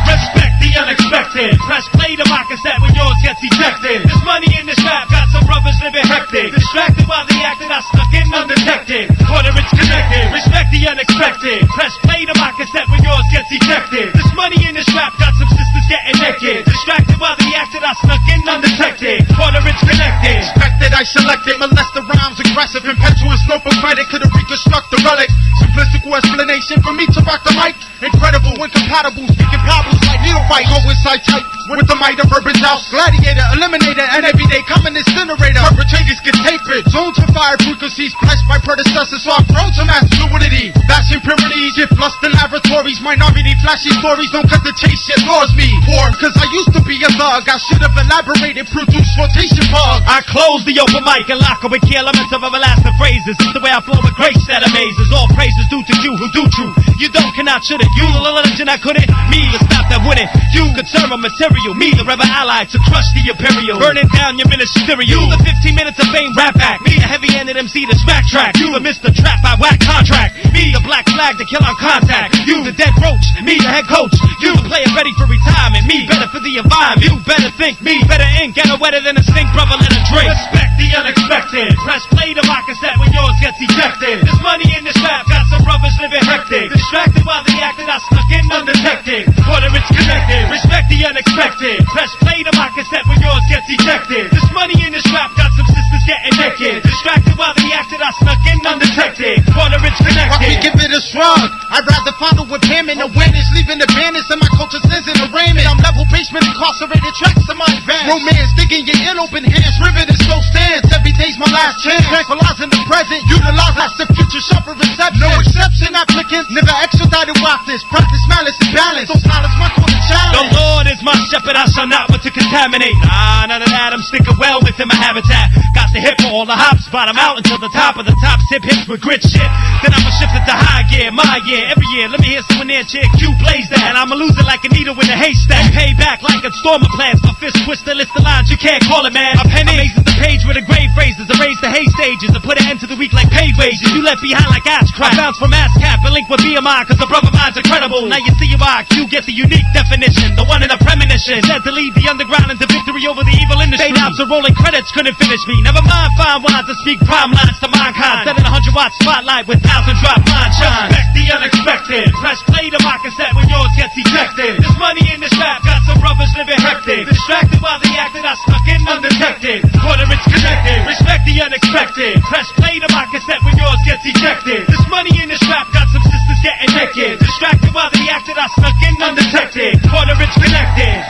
Respect the unexpected. Press play to my cassette when yours gets ejected. There's money in this rap, got some brothers living hectic. Distracted while they acted, I snuck in undetected. Quarter it's connected. Respect the unexpected. Press play to my cassette when yours gets ejected. There's money in this rap, got some sisters getting naked. Distracted while they acted, I snuck in undetected. Quarter it's connected. Expected, I selected. Molest the rhymes, aggressive, impetuous. No for credit, could have reconstruct the relic. Simplistical explanation for me to rock the mic. Incredible, incompatible, speaking parables like needlefight. Go inside tight with the might of urban house. Gladiator, eliminator, and everyday common incinerator. Perpetrators get tapered. Zones for fire frequencies, blessed by predecessors, so I'm prone to mass fluidity. Bashing purities, get lust in laboratories. Minority flashy stories don't cut the chase, shit lures me. Poor, cause I used to be a thug. I should have elaborated, produced rotation bug. I close the open mic and lock it with key elements of everlasting phrases. It's the way I flow with grace that amazes. All praises due to you who do true. You don't, cannot, shouldn't. You the legend I couldn't. Me to stop that wouldn't. You could serve a material. Me the rebel ally to crush the imperial. Burning down your ministerial. You the 15 minutes of fame rap act. Me the heavy-handed MC to smack track. You the Mr. Trap I whack contract. Me the black flag to kill on contact. You the dead roach. Me the head coach. You the player ready for retirement. Me better for the environment. You better think. Me better ink. Get a wetter than a stink, brother, let it drink. Respect the unexpected. Press play to my cassette when yours gets ejected. There's money in this rap. Got some brothers living hectic. Distracted while they acted, I snuck in undetected. Quarter it's connected. Respect the unexpected. Press play to my cassette when yours gets ejected. There's money in this rap. Got some sisters getting naked. Distracted while they acted, I snuck in undetected. Quarter it's connected. Watch me give it a shrug. I'd rather follow with payment awareness, leaving the banners and my culture sins in arraignment. I'm level basement incarcerated, tracks to my advance. Romance, digging your in open hands, rivet and slow stance. Every day's my last chance. Tranquilizing the present, utilize that's the future, suffer reception. No exception, applicants never extradited waftless. Practice malice and balance. Don't silence my call to challenge. The Lord is my shepherd, I shall not want to contaminate. Nah, none of that, I'm sticking well within my habitat. Got the hip for all the hops, bottom out until the top of the top. Tip hits with grit shit. Then I'ma shift it to high gear, my year, every year. Let me hear someone there cheer Q plays that. And I'ma lose it like a needle in a haystack. Pay back like installment plans. My fist twist the list of lines, you can't call it, man. My pen amazes the page with the grave phrases. Erase the hay stages and put an end to the week like paid wages. You left behind like ass crap. I bounce from ass cap and link with BMI, cause the brother mine's incredible. Now you see your IQ, get the unique definition. The one in a premonition. Said to lead the underground into victory over the evil industry. Fade outs and rolling credits couldn't finish me. Never mind fine wines to speak prime lines to mankind. Set in 100-watt spotlight with 1,000 drop line shine. Respect the unexpected. Press play to my cassette when yours gets ejected. There's money in this rap, got some brothers living hectic. Distracted while they acted, I snuck in undetected. Quarter it's connected. Respect the unexpected. Press play to my cassette when yours gets ejected. There's money in this rap, got some sisters getting naked. Distracted while they acted, I snuck in undetected. Quarter it's connected.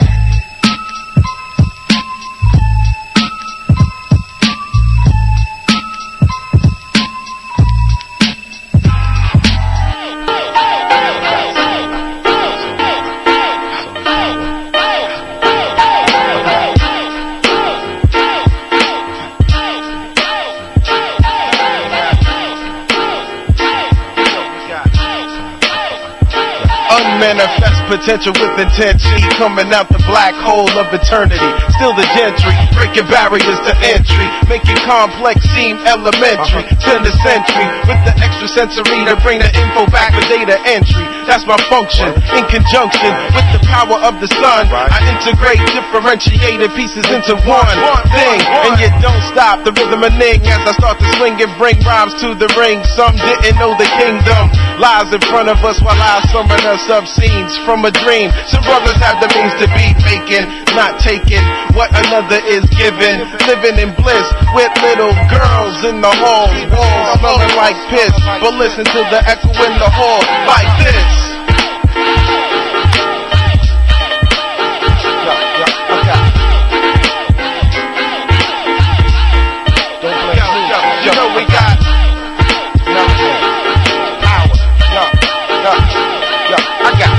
Unmanifest potential with intention, coming out the black hole of eternity. Still the gentry, breaking barriers to entry, making complex seem elementary. Turn the century with the extra sensory to bring the info back for data entry. That's my function, in conjunction with the power of the sun. I integrate differentiated pieces into one thing, and you don't stop the rhythm and ning as I start to swing and bring rhymes to the ring. Some didn't know the kingdom lies in front of us while I summon us up scenes from a dream. Some brothers have the means to be making, not taking what another is given. Living in bliss with little girls in the halls, walls smelling like piss, but listen to the echo in the hall like this. You know we got nothing, power, I got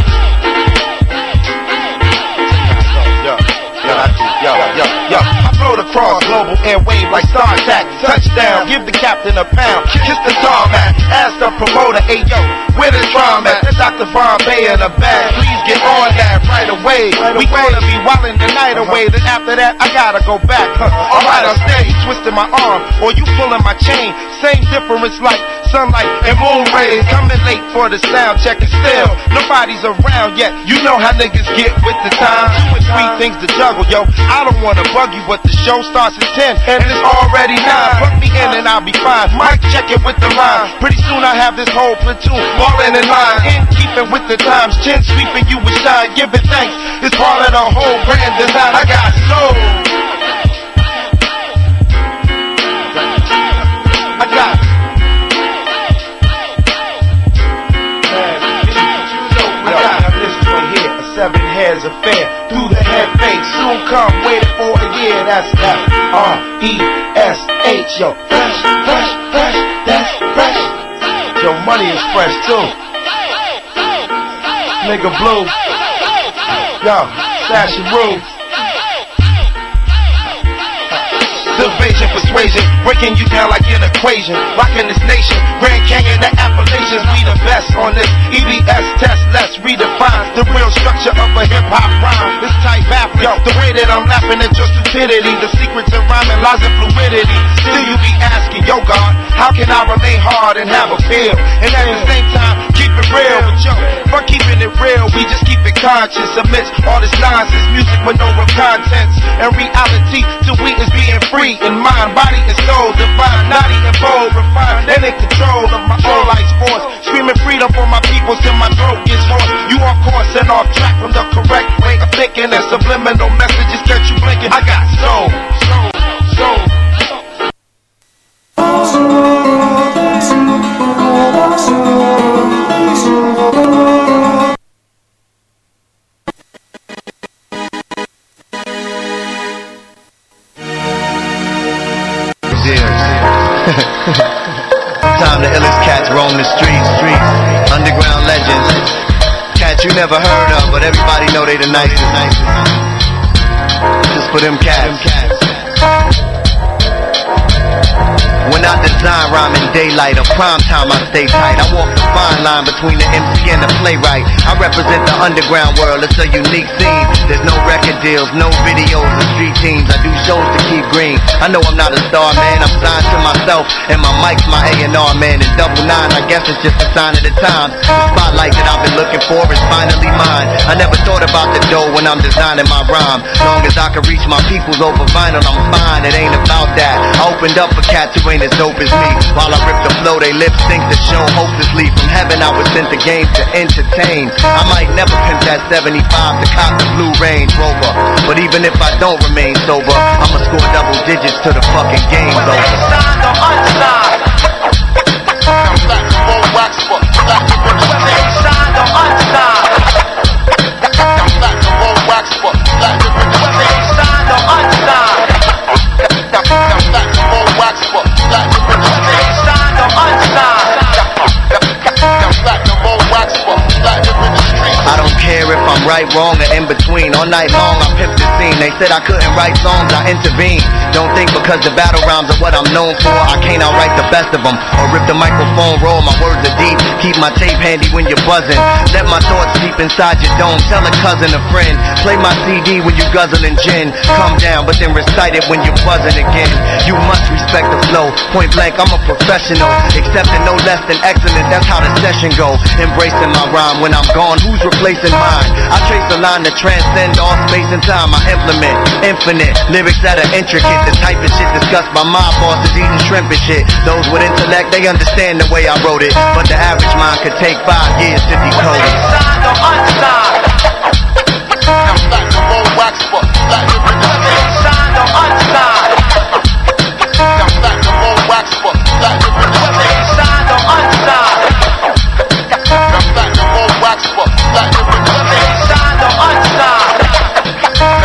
I float across global airwaves like StarTAC. Touchdown, give the captain a pound. Kiss the tarmac, ask the promoter, hey yo, where the drum at? That's Dr. Bombay in the bag. Please get on that right away. We gonna be wildin' the night away. Then after that, I gotta go back. Alright, I'm steady, twisting my arm, or you pulling my chain. Same difference like sunlight and moon rays. Coming late for the sound check and still nobody's around yet. You know how niggas get with the time. 2 and 3 things to juggle, yo. I don't wanna bug you, but the show starts at 10 and it's already 9. Put me in and I'll be fine. Mic check it with the line. Pretty soon I have this whole platoon falling in line. In keeping with the times, chin sweeping you with shine. Giving thanks, it's part of the whole grand design. I got soul. I got 7 heads affair through the head fake. Soon come, waiting for a year. That's F-R-E-S-H. Yo, fresh, fresh, fresh, that's fresh. Yo, money is fresh too. Nigga blue. Yo, Asheru. Division, persuasion, breaking you down like an equation. Rocking this nation, Grand Canyon, the Appalachians. We the best on this EBS test. Let's redefine the real structure of a hip-hop rhyme. This type baffling, yo, the way that I'm laughing at your stupidity. The secret to rhyming lies in fluidity. Still you be asking, yo God, how can I remain hard and have a feel? And at the same time, keep it real. But yo, for keeping it real, we just keep it conscious amidst all this nonsense. Music with no real contents and reality till we is being free in mind, body, and soul. Divine, naughty and bold, refined and in control of my own life's force. Screaming freedom for my people till my throat gets hoarse. You on course and off track from the correct way of thinking, and subliminal messages catch you blinking. I got soul, soul, soul. Time the illest cats roam the streets. Underground legends. Cats you never heard of, but everybody know they the nicest. Just for them cats. When I design rhyme in daylight or prime time, I stay tight. I walk the fine line between the MC and the playwright. I represent the underground world, it's a unique scene. There's no record deals, no videos or street teams. I do shows to keep green. I know I'm not a star, man, I'm signed to myself. And my mic's my A&R, man. And 99, I guess it's just a sign of the times. The spotlight that I've been looking for is finally mine. I never thought about the dough when I'm designing my rhyme. Long as I can reach my peoples over vinyl, I'm fine. It ain't about that. I opened up for cats who ain't as dope as me. While I rip the flow, they lip sync the show hopelessly. From heaven I was sent the game to entertain. I might never pimp that 75 to cop the blue Range Rover, but even if I don't remain sober, I'ma score double digits till the fucking game's over. Signed or unsigned, I'm back to roll wax for black to rip the street. Signed or unsigned, I'm back to roll wax for black to rip the street. Signed or unsigned, I'm back to roll wax for black to rip the street. Signed or unsigned, I'm back to roll wax for black to rip the street. I don't care if I'm right, wrong, or in between. All night long I pimp the scene. They said I couldn't write songs, I intervene. Don't think because the battle rhymes are what I'm known for, I can't outright the best of them, or rip the microphone roll. My words are deep, keep my tape handy when you're buzzing. Let my thoughts deep inside your dome. Tell a cousin, a friend, play my CD when you guzzling gin. Come down, but then recite it when you're buzzing again. You must respect the flow, point blank, I'm a professional. Accepting no less than excellent, that's how the session go. Embracing my rhyme when I'm gone, who's replacing mine? I trace a line that transcend all space and time. I implement infinite lyrics that are intricate. The type of shit discussed by my bosses eating shrimp and shit. Those with intellect, they understand the way I wrote it, but the average mind could take 5 years to decode it. Signed or unsigned, I'm back to roll wax for black to rip the street. Signed or unsigned, I'm back to roll wax for black to rip the street. Signed or unsigned, I'm back to roll wax for black to rip the street. Signed or unsigned,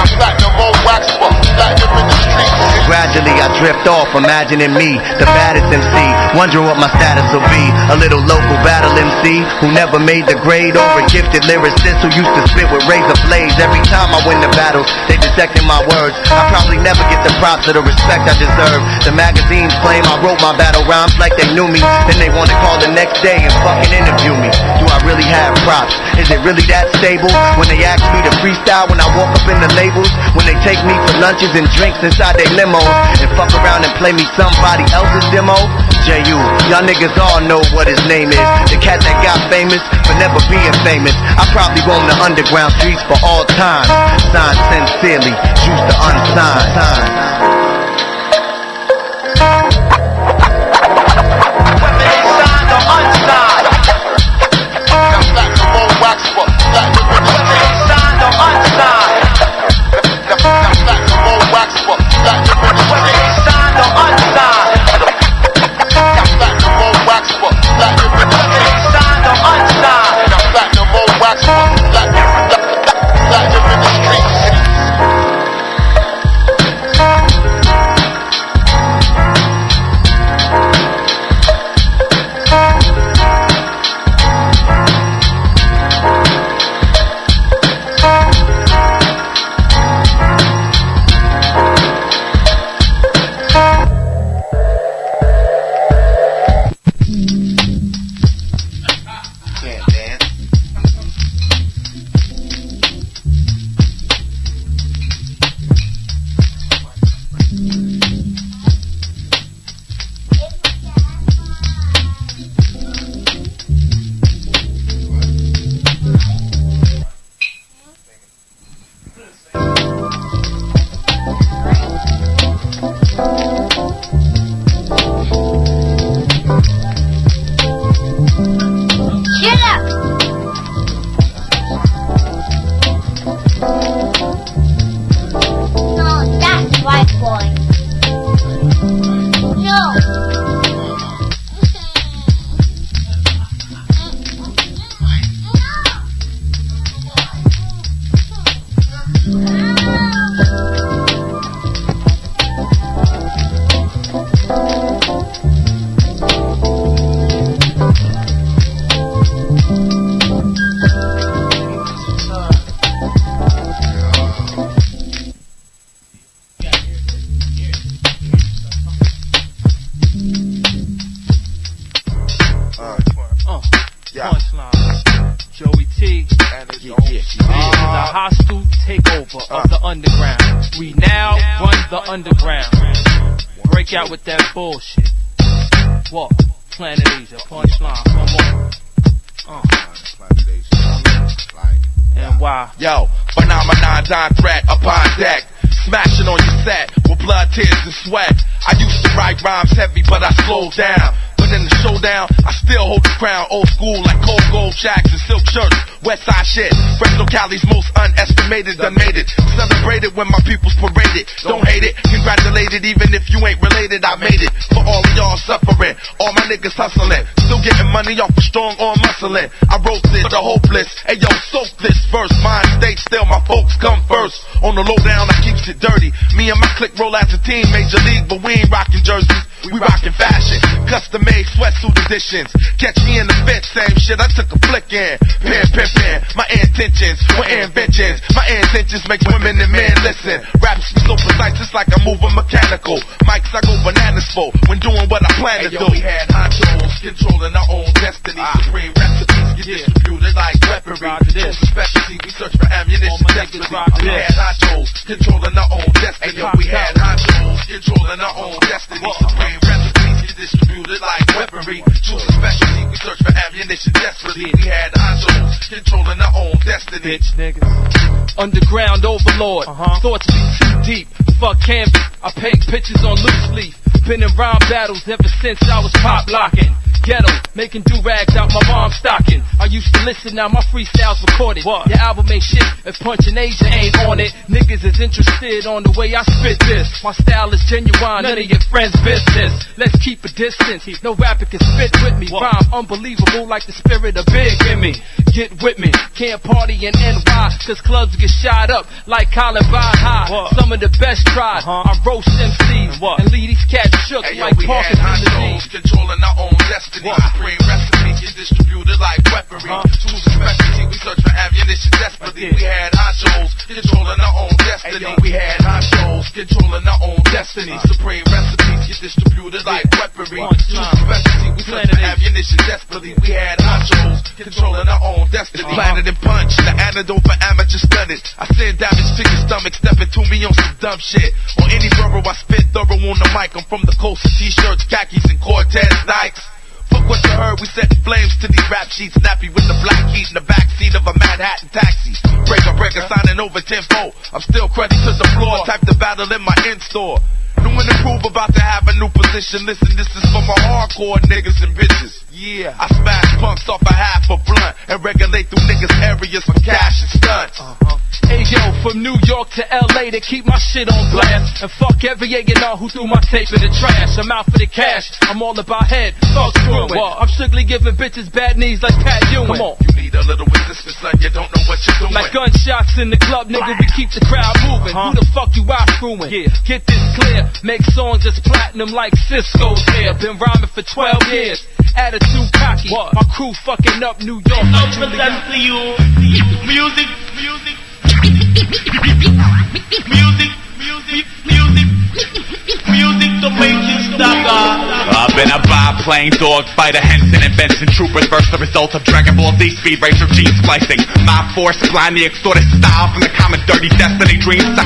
I'm back to roll wax for black to rip the street. Gradually I drift off, imagining me, the baddest MC, wondering what my status will be. A little local battle MC who never made the grade, or a gifted lyricist who used to spit with razor blades. Every time I win the battles, they dissecting my words. I probably never get the props or the respect I deserve. The magazines claim I wrote my battle rhymes like they knew me, then they wanna call the next day and fucking interview me. Do I really have props? Is it really that stable? When they ask me to freestyle, when I walk up in the labels, when they take me for lunches and drinks inside their limos, and fuck around and play me somebody else's demo? J.U., y'all niggas all know what his name is. The cat that got famous for never being famous. I probably roam the underground streets for all time. Signed sincerely, Juice the Unsigned. Out with that bullshit. What? Planet Asia, punchline, come on. And why? Yo, phenomenon, dime threat upon deck. Smashing on your set with blood, tears, and sweat. I used to write rhymes heavy, but I slowed down. But in the showdown, I still hold the crown. Old school like cold gold shacks and silk shirts. West side shit. Fresno Cali's most unestimated. Done made it. Celebrated when my people's paraded. Don't hate it. Congratulated even if you ain't related. I made it. For all of y'all suffering. All my niggas hustling. Still getting money off of strong arm muscling. I wrote this for the hopeless. Hey yo, soak this verse. Mind state still, my folks come first. On the lowdown, I keeps it dirty. Me and my clique roll as a team. Major league, but we ain't rocking jerseys. We rockin' fashion, custom made sweatsuit editions. Catch me in the fit, same shit, I took a flick in. Pin, my intentions were inventions. My intentions make women and men listen. Raps be so precise, it's like I'm moving mechanical. Mics I go bananas for when doing what I plan to do. We had honchos controlling our own destiny. Supreme recipes get distributed like weaponry. Choose a specialty, we search for ammunition desperately. We had honchos controlling our own destiny. We had honchos controlling our own destiny. Supreme recipes get distributed like weaponry. Choose a specialty, we search for ammunition desperately. We had honchos controlling our own destiny. Bitch niggas. Underground overlord. Thoughts be too deep. Fuck canvas. I paint pictures on loose leaf. Been in rhyme battles ever since I was pop locking. Ghetto, making do-rags out my mom's stocking. I used to listen, now my freestyle's recorded. What? Your album ain't shit if Punchin' Asia ain't on it. Niggas is interested on the way I spit this. My style is genuine, none of your friends' business. Let's keep a distance, no rapper can spit with me. What? Rhyme unbelievable like the spirit of Big in me. Get with me, can't party in NY, cause clubs get shot up like Columbine High. What? Some of the best tried, I roast MCs and leave these cats shook like Perkins in the controlling our own destiny. Supreme recipes get distributed like weaponry. Choose a specialty, we search for ammunition desperately. We had honchos controlling our own destiny. We had honchos controlling our own destiny. Supreme recipes get distributed like weaponry. Choose a specialty, we search for ammunition finishing desperately. We had Honchos controlling our own destiny. Planet and punch, the antidote for amateur studies. I send damage to your stomach, stepping to me on some dumb shit. On any borough, I spit thorough on the mic. I'm from the coast of t-shirts, khakis, and Cortez Nikes. Fuck what you heard, we set flames to these rap sheets. Snappy with the black heat in the backseat of a Manhattan taxi. Breaker, signing over 10-4. I'm still credit to the floor, type the battle in my in-store. New and improve, about to have a new position. Listen, this is for my hardcore niggas and bitches. Yeah, I smash punks off a half a blunt and regulate through niggas' areas for cash and stunts. Hey yo, from New York to LA, they keep my shit on blast. And fuck every A&R who threw my tape in the trash. I'm out for the cash, I'm all about head, fuck screwing. I'm strictly giving bitches bad knees like Pat Ewing. Come on. You need a little resistance, son, you don't know what you're doing. Like gunshots in the club, nigga, we keep the crowd moving. Who the fuck you out screwing? Yeah, get this clear, make songs that's platinum like Cisco's here. Been rhyming for 12 years, attitude cocky. What? My crew fucking up New York. I present to you music, music, music to make you stagger. I've been a biplane, dog fighter, Henson and Benson troopers versus the result of Dragon Ball Z speed racer gene splicing. My force blind the extorted style from the common dirty destiny dreams.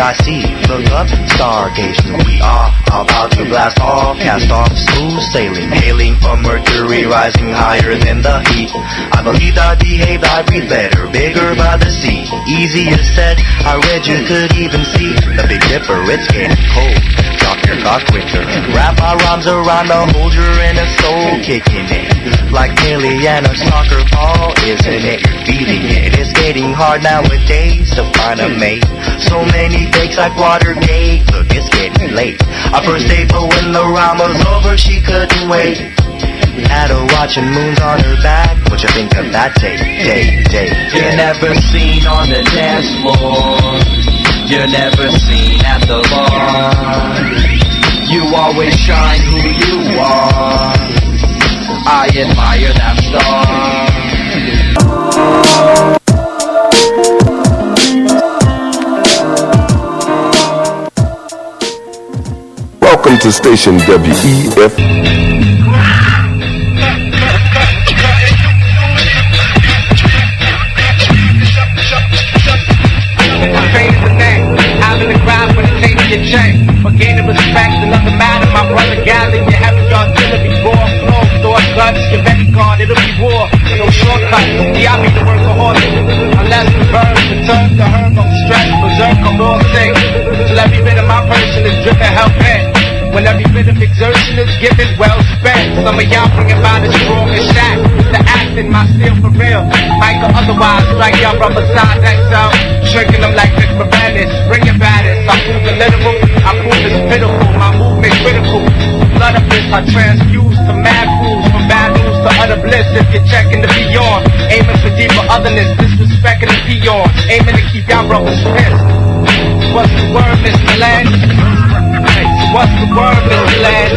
I see, look up, Stargazer. We are about to blast off, cast off, smooth sailing, hailing from Mercury, rising higher than the heat. I believe I behave, I breathe better, bigger by the sea. Easier said, I read you could even see the Big Dipper, it's getting cold. Drop your thought quicker, wrap my rhymes around the holder and a soul kicking it. Like Millie and a soccer ball, isn't it? You're feeling it. It's getting hard nowadays to find a mate. So many fakes like Watergate. Look, it's getting late. I first date, but when the rhyme was over, she couldn't wait. Had her watching moons on her back. What you think of that day? You're never seen on the dance floor. You're never seen at the bar. You always shine who you are. I admire that star. Welcome to station WEF. war, no shortcuts. See, I be the workaholic. Unless the bird returns to her, I'm stressed, berserk, I'm all sick. Till every bit of my person is dripping hell bent. When every bit of exertion is given, well spent. Some of y'all bring about as strong as Shaq. The acting, my steel for real. I could otherwise strike y'all rubber sides XL. Shrinking them like Vic Moranis. Bring your baddest. I prove the literal, I prove it's pitiful. My movement critical. Blood of this, I transfuse to mad fools. From bad news to utter bliss. If you're checking the beyond, aiming for deeper otherness. Disrespecting the peon. Aiming to keep y'all brothers pissed. What's the word, Mr. Land? So what's the word, Mr. Land?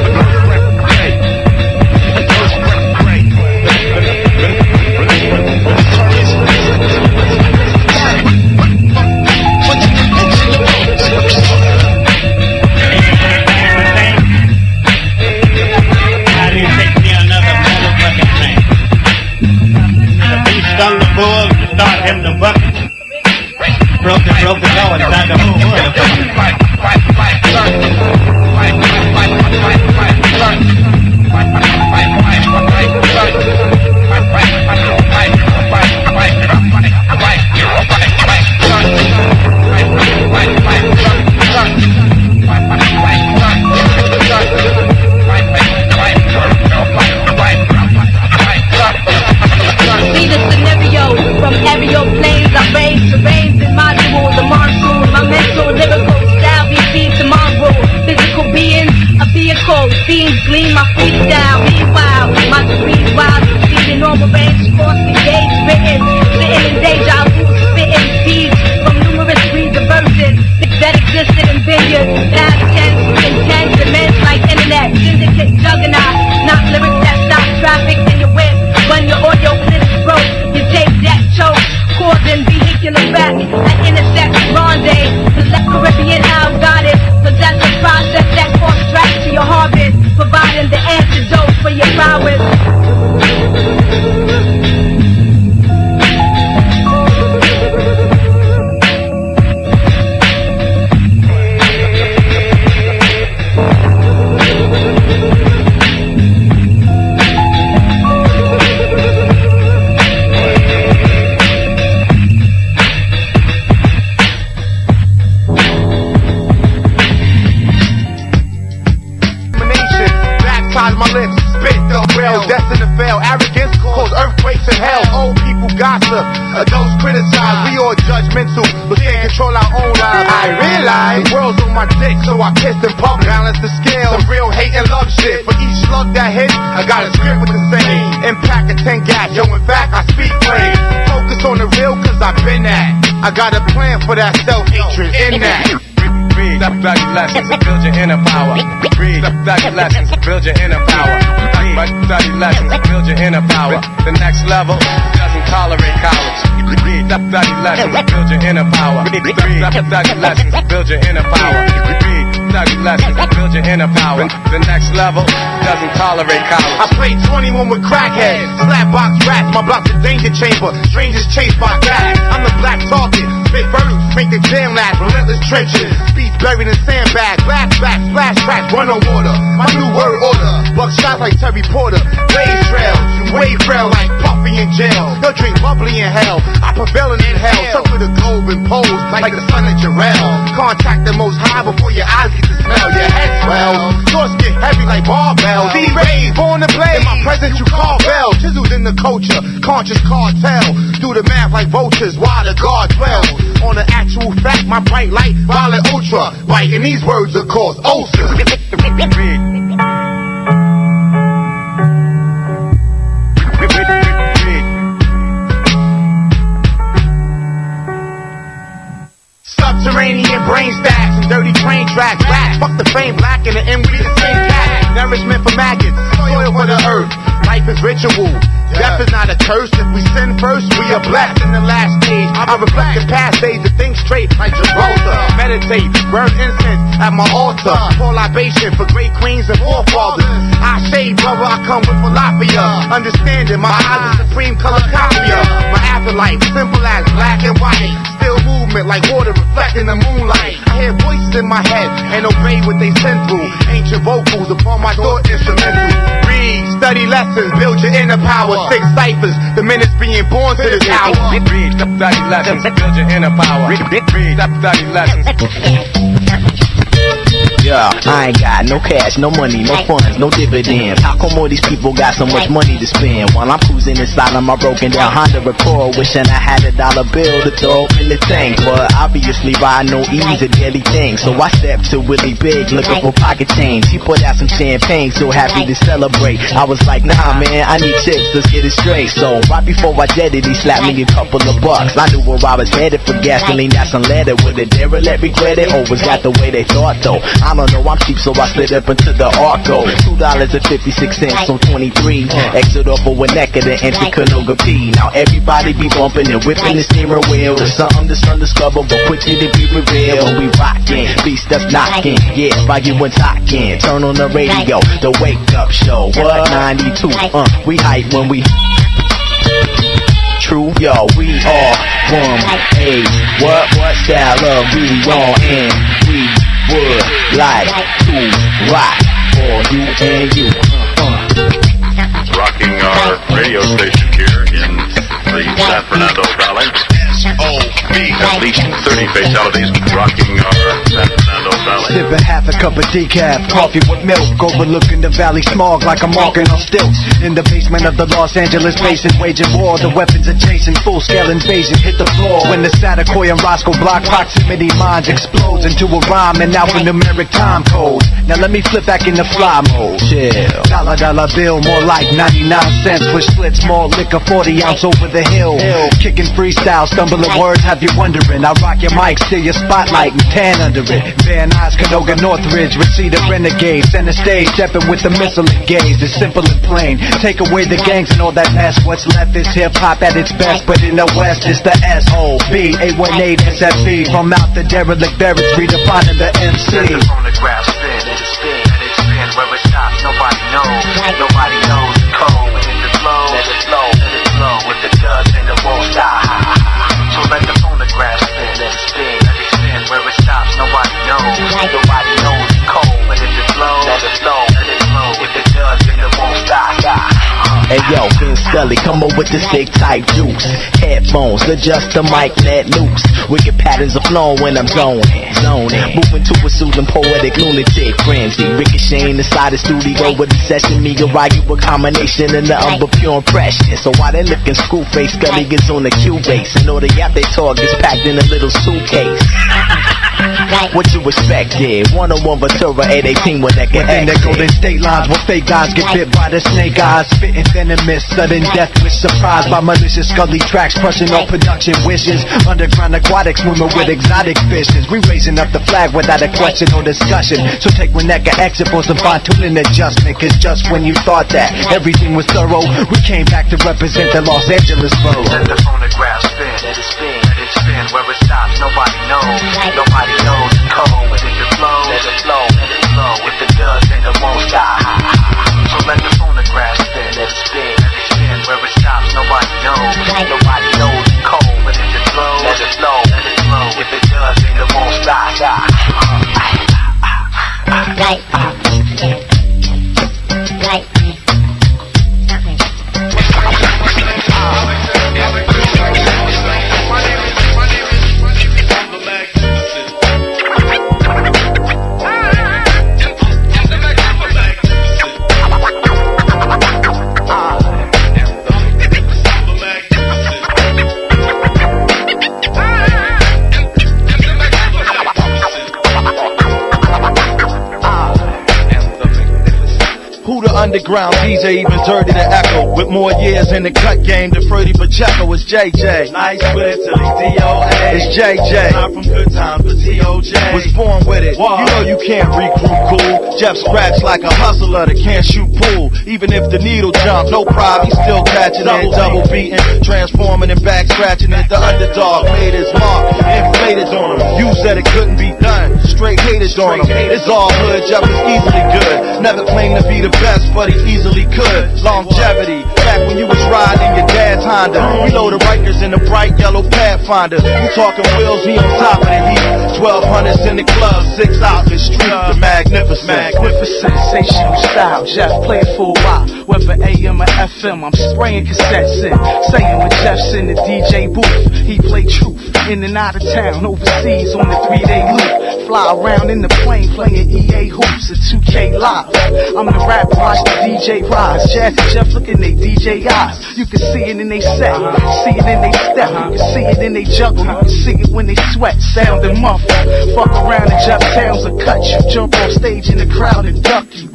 Stung the bull to start him the bucket. Broke the door inside the bull. From aerial planes, I raise terrains in my jewel, the monsoon, my mental, lyrical style, we feed to mongrel, physical beings, a vehicle, scenes gleam, my freestyle, meanwhile, my degrees wild, exceeding normal range, costly days, written, sitting in deja vu, spitting seeds from numerous breeds of verses that existed in billions, past tense, intense, immense like internet, syndicate, juggernaut, not lyrics that stop traffic in your whip, when your audio clips broke, you take that choke, causing vehicular wreck at intersect rendezvous. The Caribbean Isle goddess, possess a process that costs tracks to your harvest, providing the antidote for your prowess. Destined to fail, arrogance cause earthquakes in hell. Old people gossip, adults criticize. We all judgmental, but can't control our own lives. I realize the world's on my dick, so I pissed in public. Balance the scale, some real hate and love shit. For each slug that hits, I got a script with the same impact of 10 gaps. Yo, in fact, I speak plain. Focus on the real, cause I've been that. I got a plan for that self-hatred in that. Read, study lessons and build your inner power. Read, study lessons and build your inner power. Read, study lessons and build your inner power. The next level doesn't tolerate cowards. Read, study lessons and build your inner power. Read, study lessons and build your inner power. Read, study lessons and build your inner power. The next level doesn't tolerate cowards. I played 21 with crackheads, slapbox rats. My block's a danger chamber. Strangers chased by cats. I'm the black target. Spit verse, make the jam last. Relentless trenches. Beats buried in sandbags. Flashbacks, splash tracks, run on water. My new word order. Buck shots like Terry Porter. Blaze trails. You wave frail like Puffy in jail. They'll drink bubbly in hell. I prevail in hell. Circle the globe and pose like the sun in Jarrell. Contact the most high before your eyes get to smell. Your head swells. Thoughts get heavy like barbells. C-Rayz, born to play. In my presence you call bell. Chiseled in the culture. Conscious cartel. Do the math like vultures while the guard dwells. On the actual fact, my bright light, violet ultra. Biting these words of course, ulcers. Subterranean brain stacks and dirty train tracks. Fuck the fame, black and the M, we the same cat. Nourishment for maggots, soil for the earth. Life is ritual. Death is not a curse. If we sin first, we are blessed in the last stage. I reflect the past days to think straight like Gibraltar. Meditate, burn incense at my altar. Pour libation for great queens and forefathers. I shade, brother, I come with philosophy. Understanding, my eyes are supreme color copia. My afterlife, simple as black and white. Still movement like water reflecting the moonlight. I hear voices in my head and obey what they send through. Ancient vocals upon my thought instrumental. Read Read, study lessons, build your inner power. 6 ciphers, the minutes being born to this hour. Read, study lessons, build your inner power. Read, study lessons. Yeah, I ain't got no cash, no money, no funds, no dividends. How come all these people got so much money to spend? While I'm cruising inside of my broken down Honda Accord, wishing I had $1 bill to throw in the tank. But obviously by no ease a daily thing. So I stepped to Willie Big looking for pocket change. He put out some champagne, so happy to celebrate. I was like, nah man, I need chips, let's get it straight. So right before I jetted, he slapped me a couple of bucks. I knew where I was headed for gasoline, that's unleaded. Would a derelict regret it? Always got the way they thought though. I don't know, I'm cheap, so I slid up into the Arco. $2.56 on 23. Exit off of winnetka to enter Canoga P. Now everybody be bumping and whipping the steering wheel. There's something that's undiscovered, but quickly to be revealed. When we rockin', beats that's knockin', yeah, by you and talkin'. Turn on the radio, the wake up show. What? 92, we hype when we. True, yo, we all from A. What style of we on, and we would like to rock for you and you. Rocking our radio station here in the San Fernando Valley. At least 30 fatalities rocking our San Fernando Valley. Sipping half a cup of decaf, coffee with milk, overlooking the valley smog like I'm walking on stilts. In the basement of the Los Angeles basin, waging war, the weapons are chasing, full-scale invasion hit the floor. When the Satakoy and Roscoe block proximity minds explodes into a rhyme and alphanumeric time codes. Now let me flip back into fly mode. Chill. Dollar bill, more like 99 cents. With splits, more liquor, 40 ounce over the hill. Kicking freestyle, stumbling words, have you wondering. I rock your mic, steal your spotlight and tan under it. Van Nuys, Canoga, Northridge, Reseda, Renegade. Center stage, stepping with the missile engaged. It's simple and plain. Take away the gangs and all that mess. What's left is hip-hop at its best, but in the West it's the S.O.B. 818 SFB. From out the derelict barracks, redefining the MC. Let the phonograph spin, let it spin, let it spin. Where it stops, nobody knows. Nobody knows the code. When it's the flow, let it flow, let it flow. With the dust and it won't stop. So let the phonograph spin, let it spin, let it spin. Where it stops, nobody knows. Nobody knows the code. When it's the flow, let it flow, let it flow. With the dust and it won't stop. Hey yo, Vince Scully, come on with the stick type juice. Headphones, adjust the mic, let loose. Wicked patterns of flowing when I'm zoning. Moving to a soothing poetic lunatic frenzy. Ricocheting inside the studio with the session. Me and Ryu a combination in the pure impression. So while they looking screw face, Scully gets on the Cubase. And all the yacht they talk is packed in a little suitcase. What you expected? 101 Ventura 818 with that within the Golden State lines where fake guys get bit by the snake eyes. Spitting venomous, sudden death with surprise by malicious Scully tracks, crushing all production wishes. Underground aquatics swimming with exotic fishes. We raising up the flag without a question or discussion. So take winnetka exit for some fine-tuning adjustment. Cause just when you thought that everything was thorough, we came back to represent the Los Angeles borough. Let the phonograph spin, let it spin, let it spin. Where it stops, nobody knows. Nobody knows the code. When it's the flow, let it flow, let it flow. With the dust and it won't stop. So let the phonograph spin, let it spin, let it spin. Where it stops, nobody knows. Nobody knows the code. When it's the flow, let it flow, let it flow. With the dust and it won't stop. Underground DJ, even dirty to echo. With more years in the cut game than Freddie Pacheco. It's JJ. Nice with it till he's DOA. It's JJ. Not from good times, but TOJ. Was born with it. Whoa. You know you can't recruit cool. Jeff scratch like a hustler that can't shoot pool. Even if the needle jump, no problem, he's still catching it. Double beating, transforming and back scratching it. The underdog made his mark, inflated on him. You said it couldn't be done. Straight haters on him. It's all hood, Jeff is easily good. Never claimed to be the best, but he easily could. Longevity, back when you was riding your dad's Honda. We load the Rikers in the bright yellow Pathfinder. You talking wheels, we on top of the heat. 1200s in the club, 6 out the street. The Magnificent. Magnificent, sensational style. Jeff, play it for a while. Whether AM or FM, I'm spraying cassettes in. Saying when Jeff's in the DJ booth, he play truth. In and out of town, overseas on the 3-day loop. Fly around in the plane playing EA hoops at 2K live. I'm the rapper, watch the DJ rise. Jazzy Jeff, look in they DJ eyes. You can see it in they set, see it in they step. You can see it in they juggle, you can see it when they sweat, sound and muffle. Fuck around and Jeff Towns will cut you. Jump off stage in the crowd and duck you.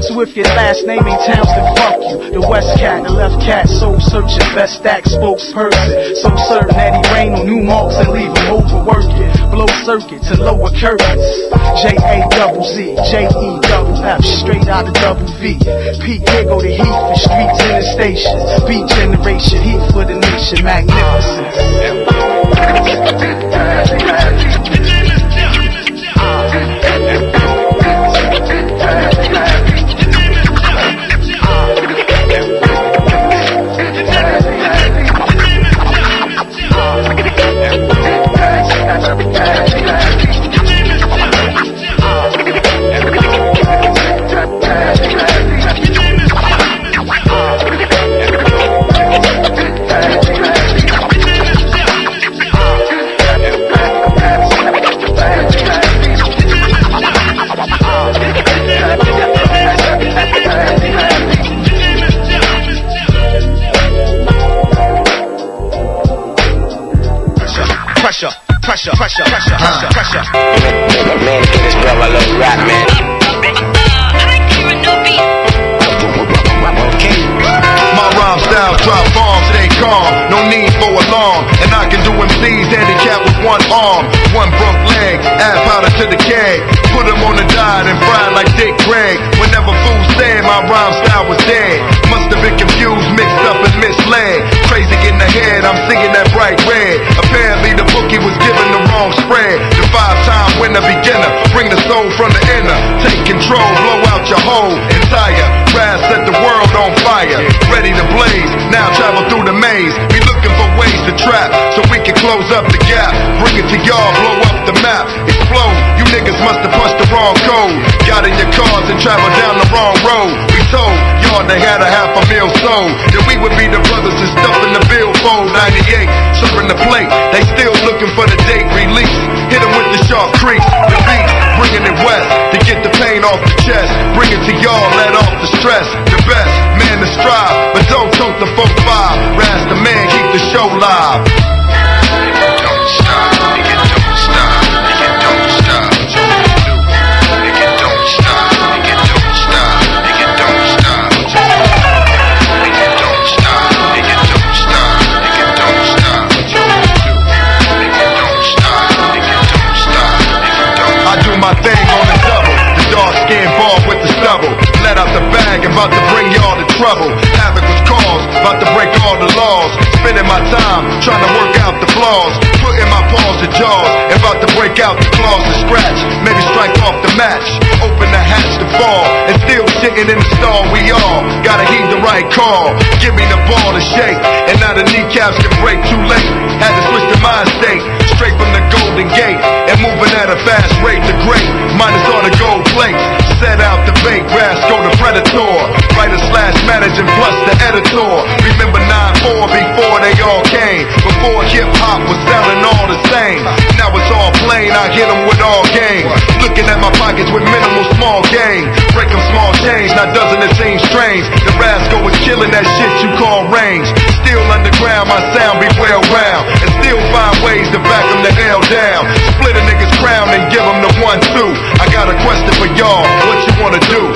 So if your last name ain't Towns, then fuck you. The West Cat, the Left Cat, soul searching, best stack spokesperson. So certain that he rain on new marks and leave him overworking. Blow circuits and lower curtains. J-A-double-Z, J-E-double-F, straight out of double V. Pete, here go the heat for streets and the stations. Beat generation, heat for the nation, magnificent. Pressure. Man, get this brother a little rap, man. My rhyme style drop bombs, it ain't calm. No need for alarm. And I can do MCs handicapped with one arm, one broke leg, add powder to the keg. Put them on the diet and fry like Dick Greg. Whenever fools said my rhyme style was dead, must have been confused, mixed up and misled. Crazy in the head, I'm seeing that bright red. Apparently the bookie was given the wrong spread. The 5-time winner beginner, bring the soul from the inner. Take control, blow out your whole entire. Raz set the world on fire, ready to blaze. Now travel through the maze. We looking for ways to trap, so we can close up the gap. Bring it to y'all, blow up the map. Explode, you niggas must have punched the wrong code. Got in your cars and traveled down the wrong road. We told y'all they had a $500,000 sold, that we would be the brothers and stuff in the billfold. 98, serving the plate, they still looking for the date release. Hit them with the sharp crease, the beat, bringing it west to get the pain off the chest. Bring it to y'all, let off the stress. The best, man to strive, but don't tote the 4-5. Raz the man, keep the show live. Don't stop, nigga, don't stop, nigga, don't stop. Nigga, don't stop, nigga, don't stop, nigga, don't stop. Nigga, don't stop, nigga, don't stop, nigga, don't stop. Nigga, don't stop, nigga, don't stop, nigga, don't stop. I do my thing on the double, the dark skin ball with the stubble. Let out the bag, about to bring y'all to trouble. Havoc was caused, about to break all the laws. Spending my time, trying to work out the flaws. Putting my paws to jaws, about to break out the claws to scratch. Maybe strike off the match, open the hatch to fall. And still sitting in the stall, we all gotta heed the right call. Give me the ball to shake, and now the kneecaps can break too late. Had to switch the mind state, straight from the Golden Gate. And moving at a fast rate to great, minus all the gold plates. Set out the bait, Rasco the predator. Writer/manager plus the editor. Remember 9-4 before they all came. Before hip-hop was sounding all the same. Now it's all plain, I hit them with all game. Looking at my pockets with minimal small gain. Break them small change, now doesn't it seem strange? The Rasco is killing that shit you call range. Still underground, my sound be well round. And still find ways to back them the hell down. Split a nigga's crown and give them the 1-2. I got a question for y'all, what you wanna do?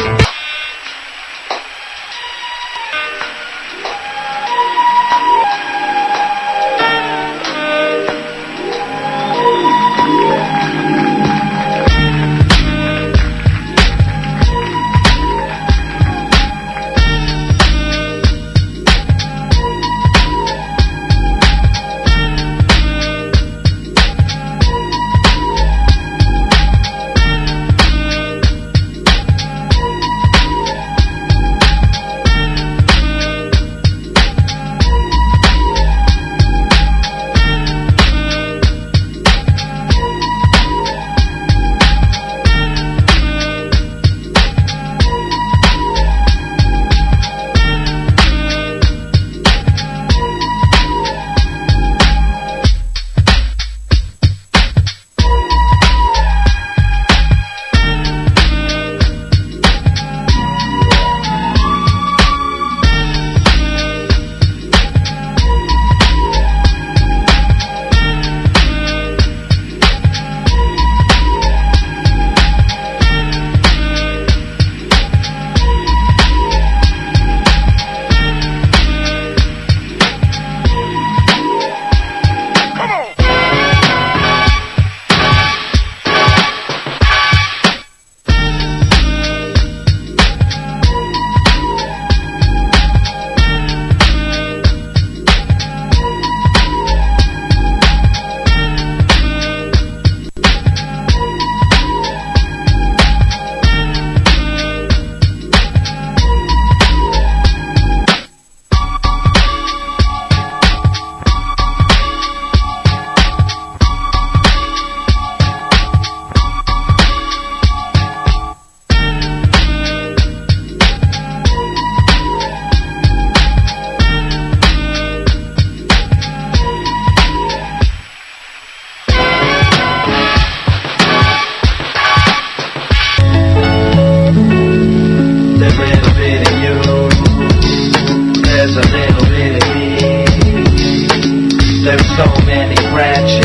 so many branches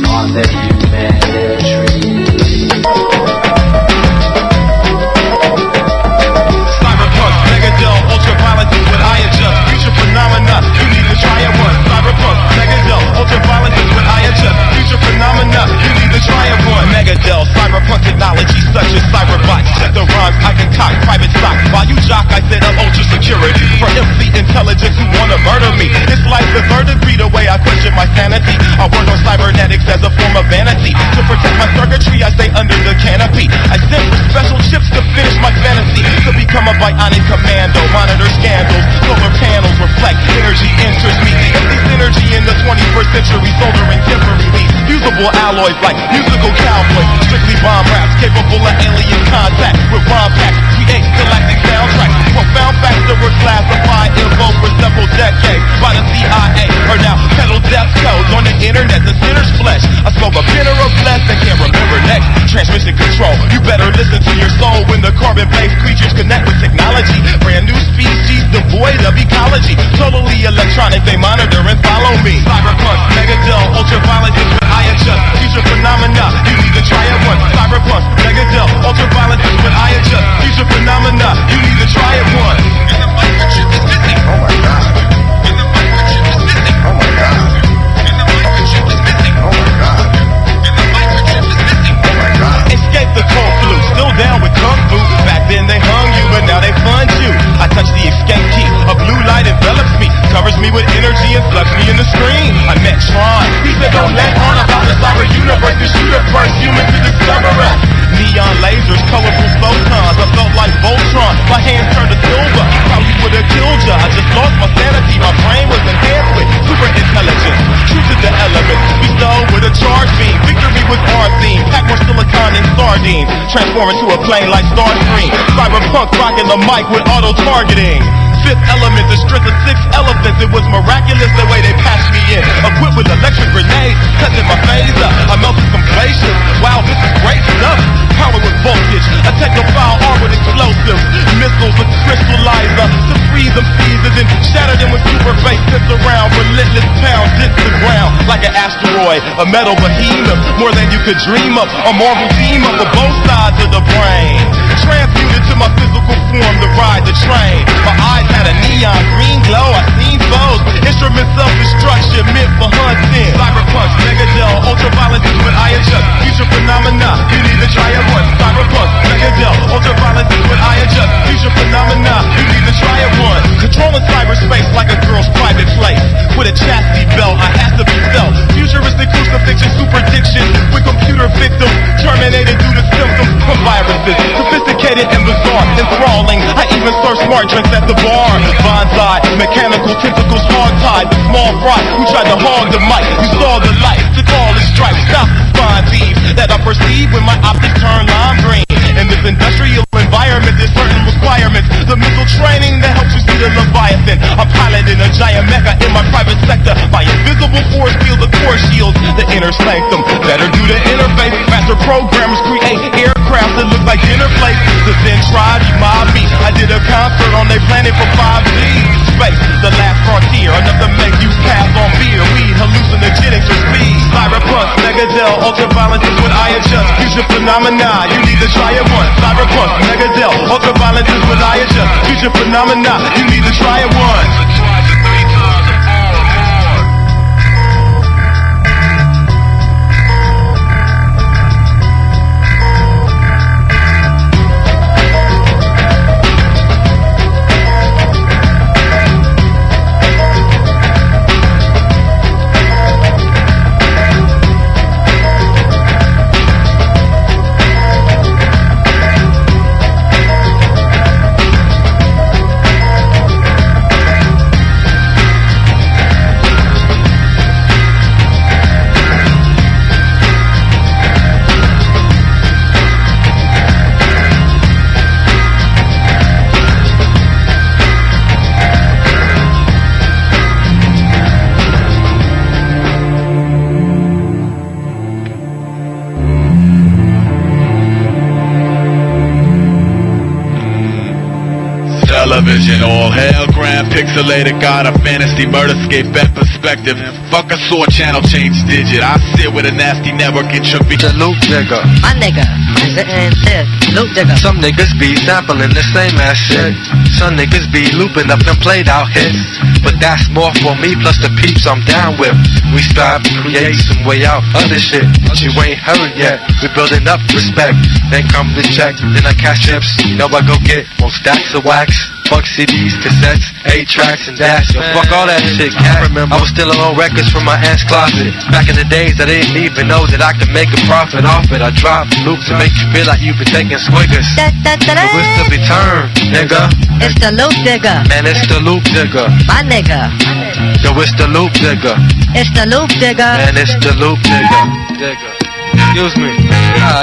on the humanitree. Cyberpunk, Megadel, ultraviolet is what I adjust. Future phenomena, you need to try it once. Cyberpunk, Megadel, ultraviolet is what I adjust. Future phenomena, you need to try it once. Megadel, cyberpunk technology such as cyberbots. Check the rhymes, I concoct private stock. While you jock, I set up ultra security for MC intelligence who wanna murder me. It's like the third degree, the way I question my sanity. I work on cybernetics as a form of vanity. To protect my circuitry, I stay under the canopy. I sent for special chips to finish my fantasy. To become a bionic commando, monitor scandals. Solar panels reflect energy enters me. Empty synergy in the 21st century, soldering temporary. Usable alloys like musical cowboys. Strictly bomb raps, capable of alien contact with rhyme packs. Create galactic soundtracks. Profound facts that were classified info for several decades by the CIA. Are now pedal death codes on the internet. The sinner's flesh. I smoke a bitter of flesh that can't remember next. Transmission control. You better listen to your soul when the carbon-based creatures connect with technology. Brand new species devoid of ecology. Totally electronic. They monitor and follow me. Cyberpunk, Megadel, ultraviolet is what I adjust. Future phenomena. You need to try it once. Cyberpunk, Megadel, ultraviolet is what I adjust. Future phenomena. You need to try it once. And the microchip is missing. Oh my god. And the microchip is missing. Oh my god. And the microchip is missing. Oh my god. And the microchip is missing. Oh my god. Escape the cold flu. Still down with kung fu. Back then they hung you, but now they fund you. I touch the escape key. A blue light envelops me, covers me with energy and flux me in the screen. I met Tron. He said don't let on about the cyber universe. The shooter first human to discover us. Neon lasers, colorful photons. I felt like Voltron. My hands turned to silver. Probably would have killed ya. I just lost my sanity. My brain was enhanced with super intelligence. Truth to the elements. Bestowed with a charge beam. Victory was our theme. Pack more silicon and sardines. Transform into a plane like Starscream. Cyberpunk rocking the mic with auto targeting. Fifth element, the strength of 6 elephants. It was miraculous the way they patched me in. Equipped with electric grenades, touching my phaser. I melted some glaciers. Wow, this is great stuff. Power with voltage, a technophile armed with explosives. Missiles with crystallizer to freeze them seas and then shatter them with super bass sits around. Relentless pounds hit the ground like an asteroid. A metal behemoth, more than you could dream of. A Marvel team up for both sides of the brain. Transmuted to my physical form to ride the train. My eyes had a neon green glow. I seen foes. Instruments of destruction meant for hunting. Cyberpunk, Megadel, ultraviolet is what I adjust. Future phenomena, you need to try it once. Cyberpunk, Megadel, ultraviolet is what I adjust. Future phenomena, you need to try it once. Controlling cyberspace like a girl's private place. With a chastity belt, I have to be felt. Futuristic crucifixion, superdiction. With computer victims, terminated due to symptoms from viruses. Sophisticated and bizarre, enthralling. I even serve smart drinks at the bar. Bonsai, mechanical tentacles hog-tied. The small fry who tried to hog the mic. You saw the light, took all the stripes. Stop the spine thieves that I perceive when my optics turn lime green. In this industrial environment, there's certain requirements. The mental training that helps you see the Leviathan. I'm piloting a giant mecha in my private sector. My invisible force field, the core shields, the inner sanctum. Better do the interface. Master programmers create aircraft that look like dinner plates. The Zen tribe, you mob me. I did a concert on their planet for 5G. Space, the last frontier. Enough to make you pass on beer, weed, hallucinogenics, or speed. Cyberpunk, Megadel, ultraviolet is what I adjust. Future phenomena, you need to try it once. Cyberpunk, Megadel, ultraviolet is what I adjust. Future phenomena, you need to try it once. Television, all hail Grand that pixelated god of fantasy, murderscape, bad perspective. Fuck a sword channel, change digit. I sit with a nasty network, intravenous. The loop digger. My nigga, and this, loop digger. Some niggas be sampling the same ass shit. Some niggas be looping up them played out hits. But that's more for me plus the peeps I'm down with. We strive to create some way out other shit. But you ain't heard yet. We building up respect. Then come the check, then I cash chips. You know I go get more stacks of wax. Fuck CDs, cassettes, 8-tracks and dash. Yo, fuck all that shit, cat. I was still on records from my aunt's closet. Back in the days I didn't even know that I could make a profit off it. I dropped loops to make you feel like you've been taking swiggers. But we'll still be turned, nigga. It's the loop digger. Man, it's the loop digger. My nigga. Yo, it's the loop digger. It's the loop digger. Man, it's the loop digger. Excuse me.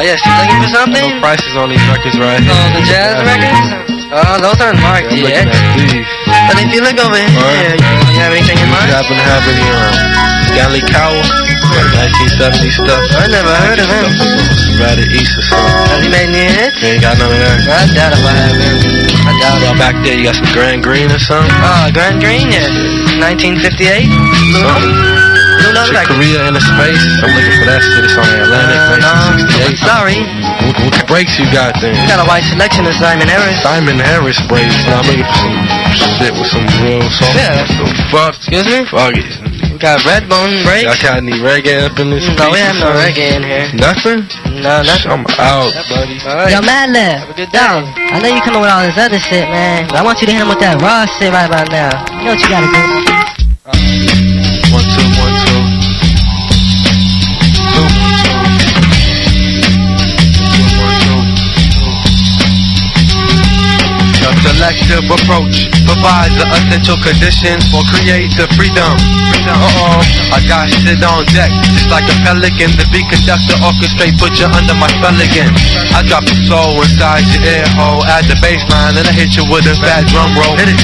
Yes, you looking for something? No prices on these records right here. Oh, the jazz records? Oh, those aren't marked yet. But if you look over here, you have anything in mind? You happen to have any Stanley Cowell? 1970 stuff. I never heard of him. Rather East or something. Has he made any hits? You ain't got none of that. I doubt if I have him. I doubt it. Back there, you got some Grand Green or something? Oh, Grand Green, yes. 1958? Korea in the space. I'm looking for that shit. It's on the Atlantic, 1968. Sorry. What breaks you got then? You got a white selection of Simon Harris. Simon Harris breaks. Now I'm looking for some shit with some real sauce. Yeah. Fuck. Excuse me? Fuck it. We got Redbone breaks. Y'all got any reggae up in this? No, we have no reggae in here. Nothing? No, nothing. I'm out, buddy. Right. Yo, Madman. Have a good day. I know you coming with all this other shit, man. But I want you to hit him with that raw shit right about now. You know what you gotta do. 1, 2, 1, 2. A selective approach provides the essential conditions for creative freedom. I got shit on deck, just like a pelican. The beat conductor orchestrate, put you under my spell again. I drop the soul inside your ear hole, add the bass line, and I hit you with a fat drum roll. Hit it.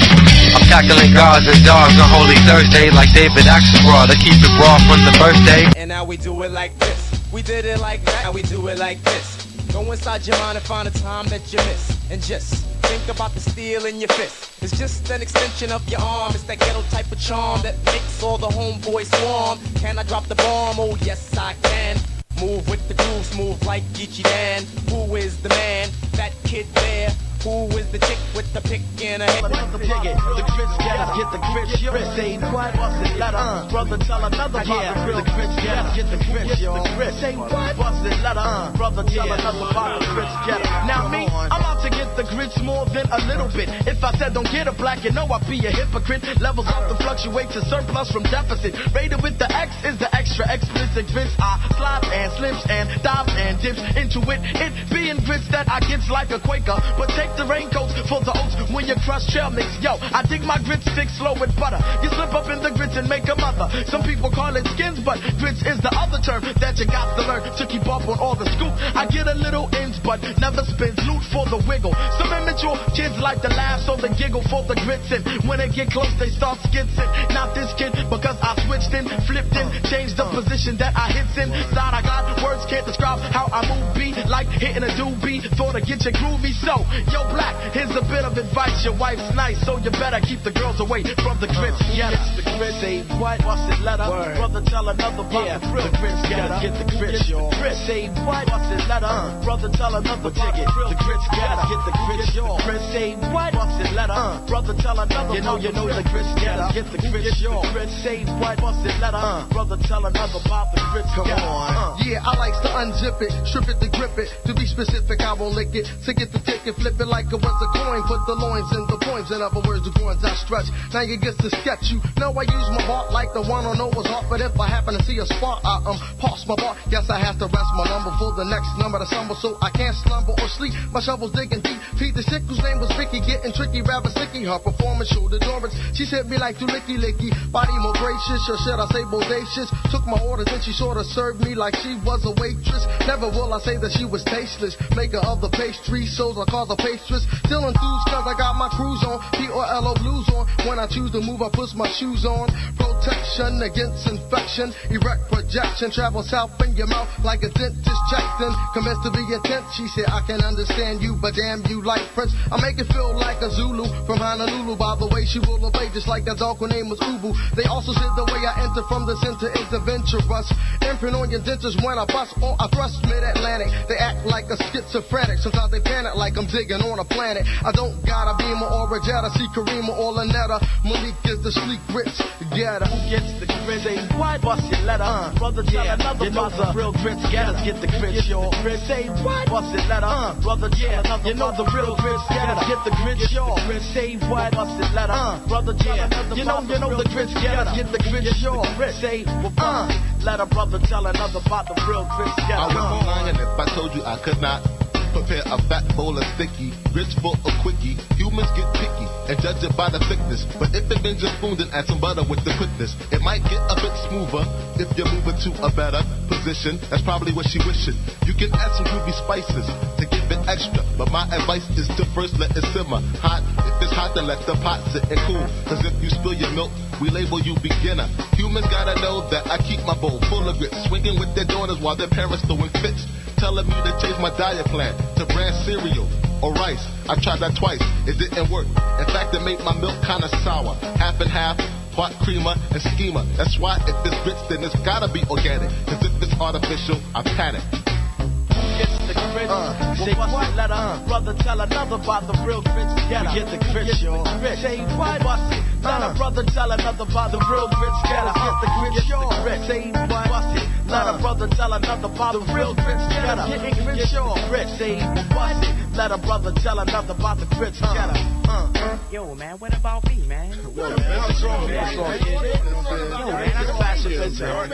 I'm tackling gods and dogs on Holy Thursday, like David Axelrod. I keep it raw from the birthday. And now we do it like this. We did it like that, and we do it like this. Go inside your mind and find a time that you miss. And just think about the steel in your fist. It's just an extension of your arm. It's that ghetto type of charm that makes all the homeboys swarm. Can I drop the bomb? Oh yes I can. Move with the groove, smooth like Geechee Dan. Who is the man? That kid there. Who is the chick with the pick in her head? Another dig it. The grits gotta get the grits. Say what? Bust it, let brother tell another pop. The grits gotta get the grits, yo. Say what? Bust it, let brother tell another pop. The grits gotta. Now me, I'm out to get the grits more than a little bit. If I said don't get a black, you know I'd be a hypocrite. Levels often fluctuate to surplus from deficit. Rated with the X is the extra explicit grits. I slide and slips and dives and dips into it. It being grits that I gets like a Quaker, but take the raincoats for the oats when you crush trail mix. Yo, I dig my grits thick, slow with butter. You slip up in the grits and make a mother. Some people call it skins, but grits is the other term that you got to learn to keep up on all the scoop. I get a little ins, but never spins. Loot for the wiggle. Some immature kids like to laugh, so they giggle for the grits. And when they get close, they start skitzing. Not this kid, because I switched in, flipped in, changed the position that I hits in. Side I got words can't describe how I move. Be like hitting a doobie, thought to get you groovy. So, yo, black, here's a bit of advice. Your wife's nice, so you better keep the girls away from the grits. Yeah, it's the grits. Say what? Bust it, let up. Brother tell another about the grits. Gotta get the grits, y'all. Say what? Bust it, let up. Brother tell another about the grits. Gotta get the grits, y'all. Say what? Bust it, let up. Brother tell another. You know the grits. Gotta get the grits, y'all. Say what? Bust it, let up. Brother tell another about the grits. Come on. Yeah, I likes to unzip it, strip it to grip it. To be specific, I won't lick it. To get the ticket, flip it like it was a coin. Put the loins in the points. In other words, the groins I stretch. Now you get to sketch. You know I use my heart like the one on Noah's Ark. But if I happen to see a spot, I pause my bar. Guess I have to rest my number for the next number to stumble, so I can't slumber or sleep. My shovel's digging deep. Pete the sick whose name was Vicky, getting tricky, rather sticky. Her performance showed endurance. She hit me like too licky. Body more gracious, or should I say bodacious? Took my orders and she sort of served me like she was a waitress. Never will I say that she was tasteless. Maker of the pastry, so I call the pastries. Still enthused cause I got my cruise on. P-O-L-O blues on. When I choose to move, I push my shoes on. on protection against infection. Erect projection, travel south in your mouth like a dentist checked in. Commence to be intent. She said, I can understand you, but damn you like Prince. I make it feel like a Zulu from Honolulu. By the way, she will obey just like that dog whose name was Ubu. They also said the way I enter from the center is adventurous. Imprint on your dentures when I bust or I thrust mid-Atlantic. They act like a schizophrenic. Sometimes they panic like I'm digging on a planet. I don't got a beamer or a jet. I see Karima or Lynetta. Malik is the sleek grits. Get her. Who gets the grits? Say what? Bust your letter. Brother, tell another you know the real grits. Getters get the grits, y'all. Say what? Bust your letter. Brother, yeah. You know the real grits. Getters get the grits, y'all. Say what? Bust your letter. Brother, yeah. You know the grits. Getters get the grits, y'all. Say what? Let a brother tell another about the real grits. I was lying if I told you I could not prepare a fat bowl of sticky, grits full of quickie. Humans get picky and judge it by the thickness. But if it been just spooned and add some butter with the quickness, it might get a bit smoother if you're moving to a better position. That's probably what she wishing. You can add some ruby spices to give it extra, but my advice is to first let it simmer hot. If it's hot, then let the pot sit and cool. Cause if you spill your milk, we label you beginner. Humans gotta know that I keep my bowl full of grits, swinging with their daughters while their parents throwing fits, telling me to change my diet plan to bran cereal or rice. I tried that twice, it didn't work. In fact, it made my milk kinda sour. Half and half, part creamer and schema. That's why if it's grits, then it's gotta be organic. Cause if it's artificial, I panic. Gets the grits, say what? Let a brother tell another about the real grits. You get the grits, y'all. Say what? Bust it. Let a brother tell another about the real grits. Get the grits, y'all. Say what? Bust it. Let a brother tell another about the real grits. Get the grits, y'all. Say bust it. Let a brother tell another about the grits. Yo, man, what about me, man? Yo, man, what's wrong, man? Yo, man, I'm fashion business, man.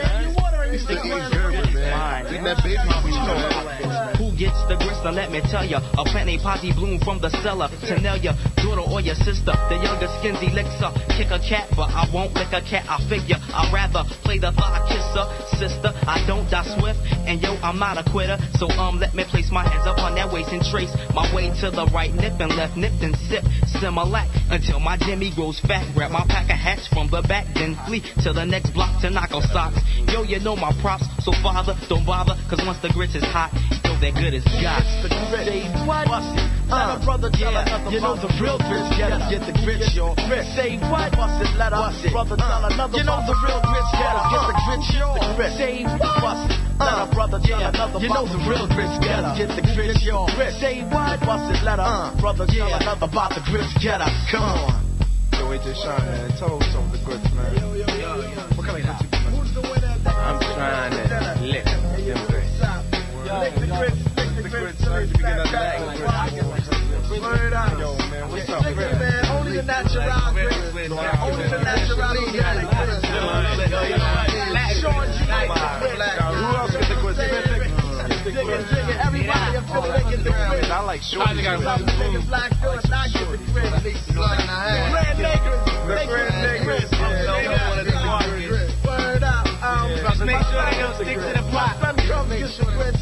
It's the man. Eating that baby food, man. Who gets the grits? Now let me tell ya, a plenty potty bloom from the cellar. To nail your daughter or your sister, the younger skins elixir. Kick a cat, but I won't lick a cat. I figure I'd rather play the thigh kisser. Sister, I don't die swift, and yo, I'm not a quitter. So let me place my hands up on that waist and trace my way to the right nip and left nip and sip. Similac until my Jimmy grows fat. Grab my pack of hats from the back, then flee to the next block to knock out socks. Yo, you know my props, so father, don't bother, cause once the grits is hot, yo, they're good as God. The grits, say what? Bust it. Let a brother tell another. You know the real grits. Get the grits, y'all. Say what? Bust it. Let a brother tell another. You know the real grits. Get the grits, y'all. Say what? Bust it. Let a brother tell another. You know the real grits. Get the grits, y'all. Say what? Bust it. Let a brother tell another about the grits. Get us. Come on. Yo, AJ Sean, man. Tell us some of the grits, man. What kind of grits you doing? I'm trying to lick them grits. Lick the grits. Lick the grits. You can get another bag of grits. Word out. Yo, man, what's up, man? man? Only the natural grits. Only the natural grits. Who else get the grits? Digga, everybody up there get the grits. I like short. Black girls, I get the grits. Red niggas. Word out. Just make sure they don't stick to the pot.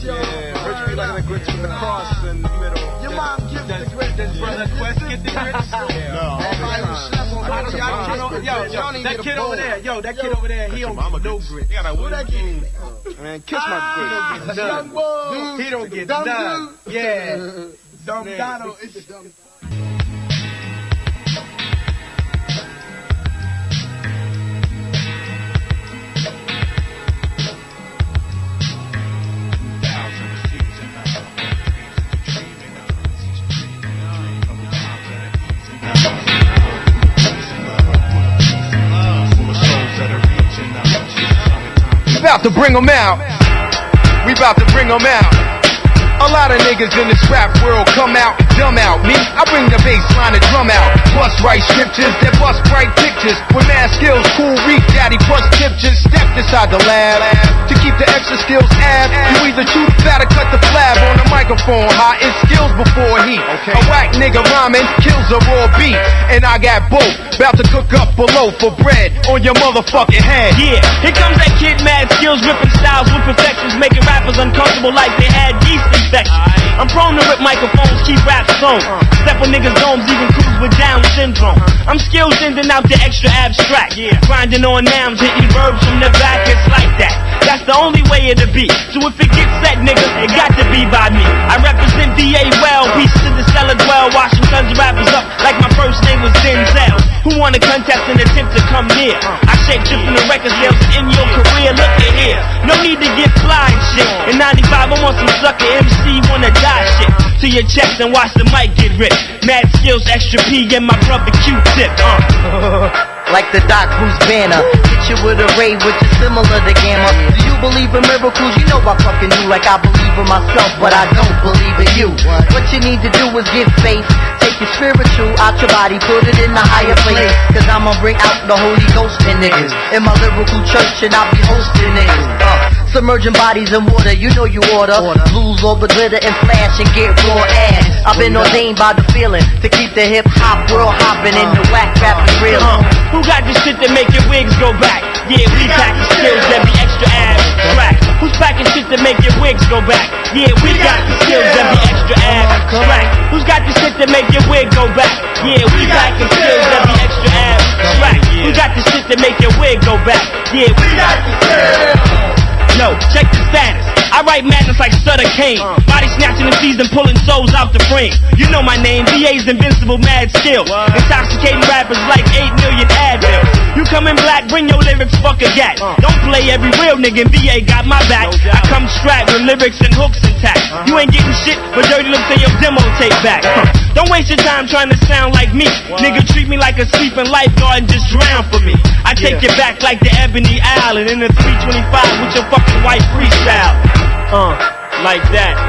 Yeah, Rich be liking the grits with the cross in the middle. Your mom gives the grits. Does Brother Quest get the grits? No. That kid over there, he don't get no grits. Man, kiss my grits. He don't get none. Yeah. Dumb Donald. About to bring them out. We about to bring them out. A lot of niggas in this rap world come out, dumb out. Me, I bring the bass line and drum out. Bust right scriptures that bust bright pictures. With mad skills, cool reef, daddy, plus tiptures. Step inside the lab to keep the extra skills ab. You either chew the fat or cut the flab on the microphone. Hot in skills before heat. A whack nigga rhyming kills a raw beat. And I got both, about to cook up a loaf of bread on your motherfucking head. Yeah, here comes that kid, mad skills, ripping styles with perfections, making rappers uncomfortable like they had yeast infections. I'm prone to rip microphones, keep rap rap song. Step on niggas' domes, even crews with Down syndrome. I'm skills sending out the extra abstract. Grinding on nouns, hitting verbs from the back, it's like that. That's the only way it'll be. So if it gets set, nigga, it got to be by me. I represent VA well, pieces to the cellar dwell, washing tons of rappers up like my first name was Denzel. Who wanna contest and attempt to come near? I shape shifting the record sales in your career, look at here. No need to get fly and shit. In 95, I want some sucker MC wanna die shit. To your chest and watch the mic get ripped. Mad skills, extra P, and my brother Q-tip. Like the Doc Bruce banner, hit you with a ray which is similar to Gamma. Do you believe in miracles? You know I fucking do, like I believe in myself, but I don't believe in you. What you need to do is get faith. Take your spiritual out your body, put it in the higher place. Cause I'ma bring out the Holy Ghost in niggas. In my lyrical church and I'll be hosting niggas. Submerging bodies in water, you know you order. Lose all the glitter and flash and get raw ass. I've been ordained by the feeling to keep the hip hop world hopping and the whack rapping real. Who got the shit that make your wigs go back? Yeah, we got the skills that be extra abstract. Who's packing shit that make your wigs go back? Yeah, we got the skills that be extra abstract. Who's got the shit that make your wig go back? Yeah, we got the skills that be extra abstract. Who got the shit that make your wig go back? Yeah, we got the skills. Yo, check the status. I write madness like Sutter Kane. Body snatching the season, pulling souls out the frame. You know my name, VA's invincible, mad skill. Intoxicating rappers like 8 million Advil. You coming black, bring your lyrics, fuck a gat. Don't play every real nigga, VA got my back. I come strapped with lyrics and hooks intact. You ain't getting shit, but dirty looks in your demo tape back. Don't waste your time trying to sound like me. Nigga, treat me like a sleeping lifeguard and just drown for me. I take it back like the Ebony Island in the 325 with your fucking white freestyle. Like that.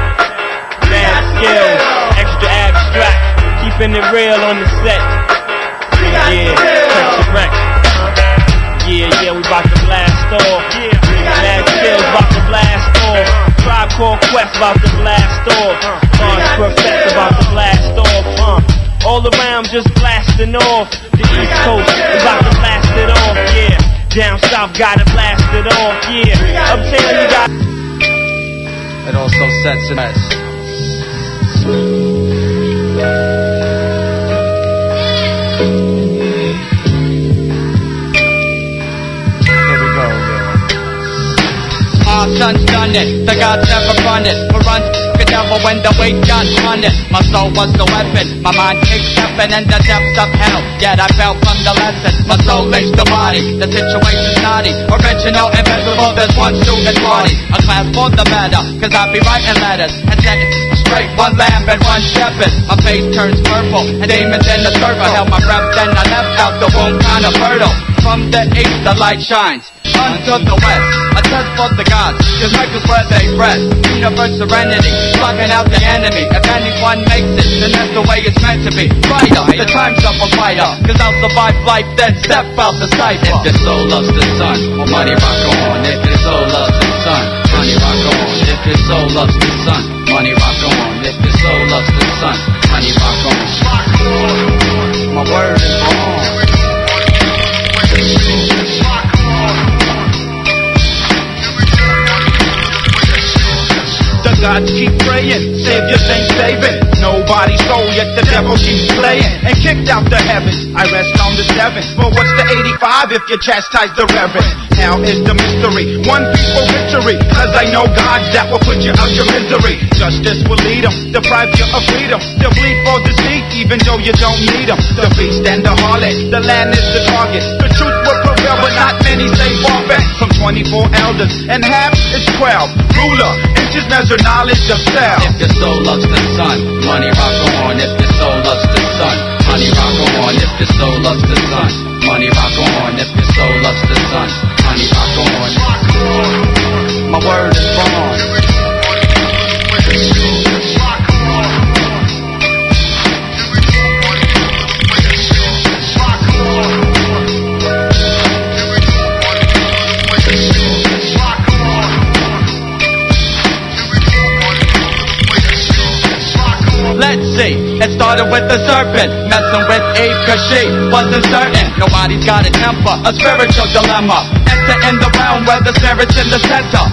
Mad skills, extra abstract, keeping it real on the set. Yeah, touch your wreck. Yeah, we bout to blast off. Mad skills bout to blast off. Tribe Called Quest bout to blast off. Perfect about to blast off. All around just blasting off. The East Coast, we bout to blast it off. Yeah, down south gotta blast it off. Yeah, uptown you got. It also sets an S. Here we go, Our son's done it, the gods never run it. We run the devil when the weight got on it. My soul was the weapon, my mind kicked stepping in the depths of hell. Yet I fell from the lesson, my soul laced the body. The situation's naughty, original, invincible, there's one student party. A class for the better, cause I be writing letters and setting straight, one lamb and one shepherd. My face turns purple, and demons in the circle. Held my breath, then I left out the womb kinda fertile. From the east the light shines, unto the west. A test for the gods, cause records where they rest. Universe serenity, blocking out the enemy. If anyone makes it, then that's the way it's meant to be. Fighter, the time's up a fighter, cause I'll survive life, then step out the cipher. If your soul loves the sun, well, money rock on. If your soul loves the sun, money rock on. If your soul loves the sun, money rock on. If your soul loves the sun, money rock on. My word is wrong. The gods keep praying, saviors ain't saving. Nobody's soul, yet the devil keeps playing. And kicked out the heavens, I rest on the 7th. But what's the 85 if you chastise the reverend? Now is the mystery, one peaceful victory. Cause I know God that will put you out your misery. Justice will lead them, deprive you of freedom. They'll bleed for deceit, even though you don't need them. The beast and the harlot, the land is the target. The truth will prevail, but not many say far back. From 24 elders, and half is 12. Ruler, inches measure knowledge of self. If your soul loves the sun, money rock on. If your soul loves the sun, money rock on. If your soul loves the sun, money rock on. If your soul loves the sun, money rock on. My word is born. Let's see, it started with the serpent, messing with Eve cause she wasn't certain. Nobody's got a temper, a spiritual dilemma. to end the realm where the spirits in the center.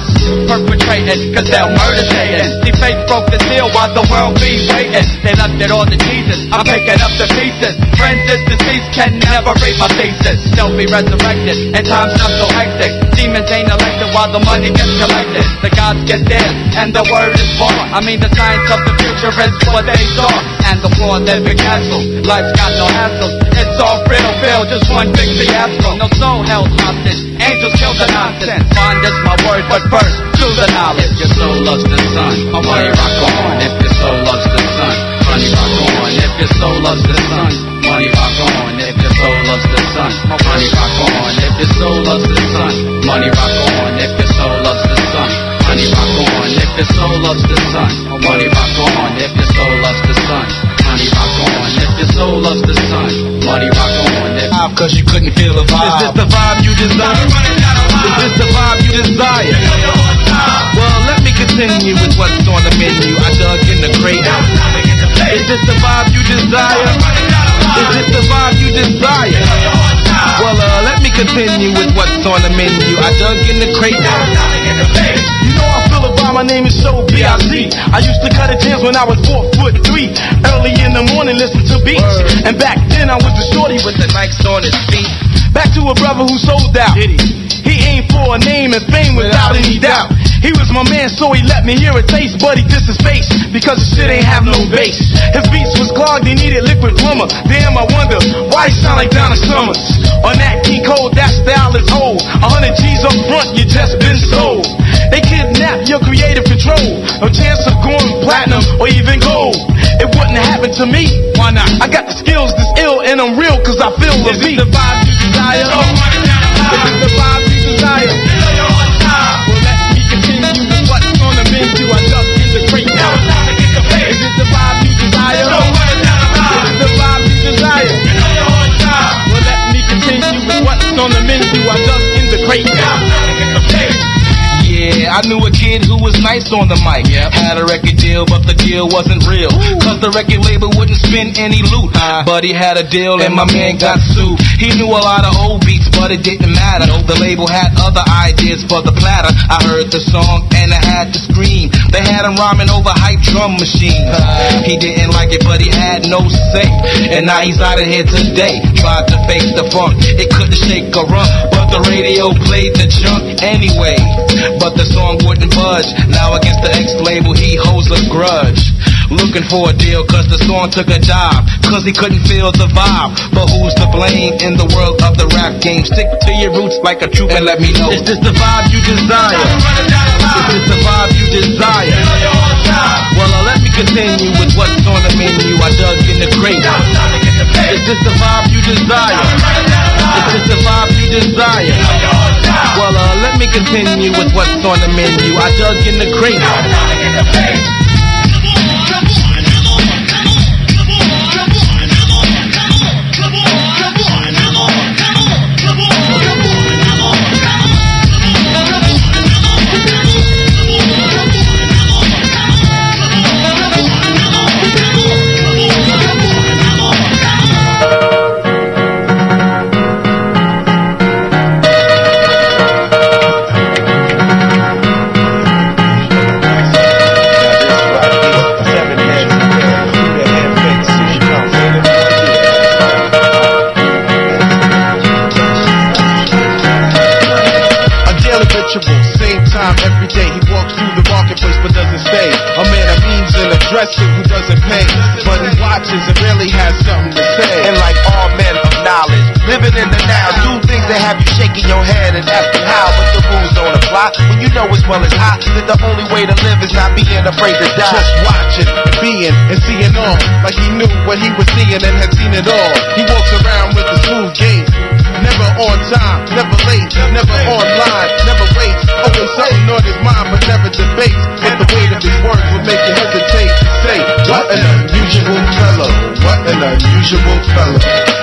Perpetrating, cause they'll murder Satan. See, faith broke the seal while the world be waiting. They left it all to Jesus, I'm picking up the pieces. Friends is deceased, can never read my thesis. They'll be resurrected, and time's not so hectic. Demons ain't elected while the money gets collected. The gods get theirs, and the word is born. I mean the science of the future is what they saw. And the floor living castle, life's got no hassles. It's all real, just one big fiasco. No soul held hostage, angels kill the nonsense. Mind is my word, but first, to the knowledge. Your soul loves the sun, money rock on. If your soul loves the sun, money rock on. If your soul loves the sun, money rock on. If your soul loves the sun, money rock on. If your soul loves the sun, money rock on. If your soul loves the sun, money rock on. If your soul loves the sun, money rock on. If your soul loves the sun, money rock on. If your soul loves the sun, money rock on. Cause you couldn't feel the vibe. Is this the vibe you desire? Is this the vibe you desire? Well, let me continue with what's on the menu. I dug in the crate. Is this the vibe you desire? Is this the vibe you desire? Well, let me continue with what's on the menu. I dug in the crate. You know I feel a vibe, my name is So B.I.Z. I used to cut a jams when I was 4'3". Early in the morning, listen to beats. And back then I was the shorty with the Nikes on his feet. Back to a brother who sold out. He aimed for a name and fame without any doubt. He was my man, so he let me hear a taste, but he dissed his face because the shit ain't have no bass. His beats was clogged, he needed liquid plumber. Damn, I wonder why he sound like Donna Summers. On that key code, that style is old. 100 G's up front, you just been sold. They kidnap your creative control. No chance of going platinum or even gold. It wouldn't happen to me. Why not? I got the skills that's ill and I'm real cause I feel the beat. Is this the vibe you desire? Is this the vibe you desire? Well, let me continue with what's on the menu. I dug in the crate. Now it's time to get the pay. Is this the vibe you desire? Is this the vibe you desire? Well, let me continue with what's on the menu. I dug in the crate. Now it's time to get the pay. Yeah, I knew a kid who was nice on the mic. Had a record deal, but the deal wasn't real. Cause the record label wouldn't spend any loot. But he had a deal and my man got sued. He knew a lot of old beats, but it didn't matter. The label had other ideas for the platter. I heard the song and I had to scream. They had him rhyming over hype drum machines. He didn't like it, but he had no say. And now he's out of here today. Tried to face the funk, it couldn't shake a rump. But the radio played the junk anyway. But the song wouldn't budge. Now against the X-label he holds a grudge. Looking for a deal cause the song took a dive. Cause he couldn't feel the vibe. But who's to blame in the world of the rap game? Stick to your roots like a troop and let me know. Is this the vibe you desire? Is this the vibe you desire? Well, let me continue with what's on the menu. I dug in the crate. Is this the vibe you desire? Is this the vibe you desire? Well, let me continue with what's on the menu. I dug in the crate. Who doesn't pay, but he watches and really has something to say. And like all men of knowledge, living in the now, do things that have you shaking your head and asking how, but the rules don't apply. When you know as well as I that the only way to live is not being afraid to die. Just watching and being and seeing all, like he knew what he was seeing and had seen it all. He walks around with a smooth gait, never on time, never late, never online, never waits. Always something on his mind, but never debates. But the weight of his words would make you hesitate. Say, what an unusual fellow, what an unusual fellow.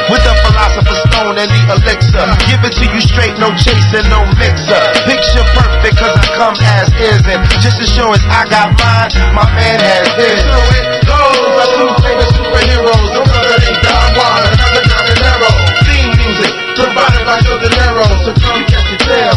With the philosopher's stone and the elixir, give it to you straight, no chaser, no mixer. Picture perfect, cause I come as is. And just as sure as I got mine, my man has his. So it goes, I two famous superheroes. No brother named Don Juan, another Don De Niro. Theme music, provided by Joe De Niro. So come catch your tail.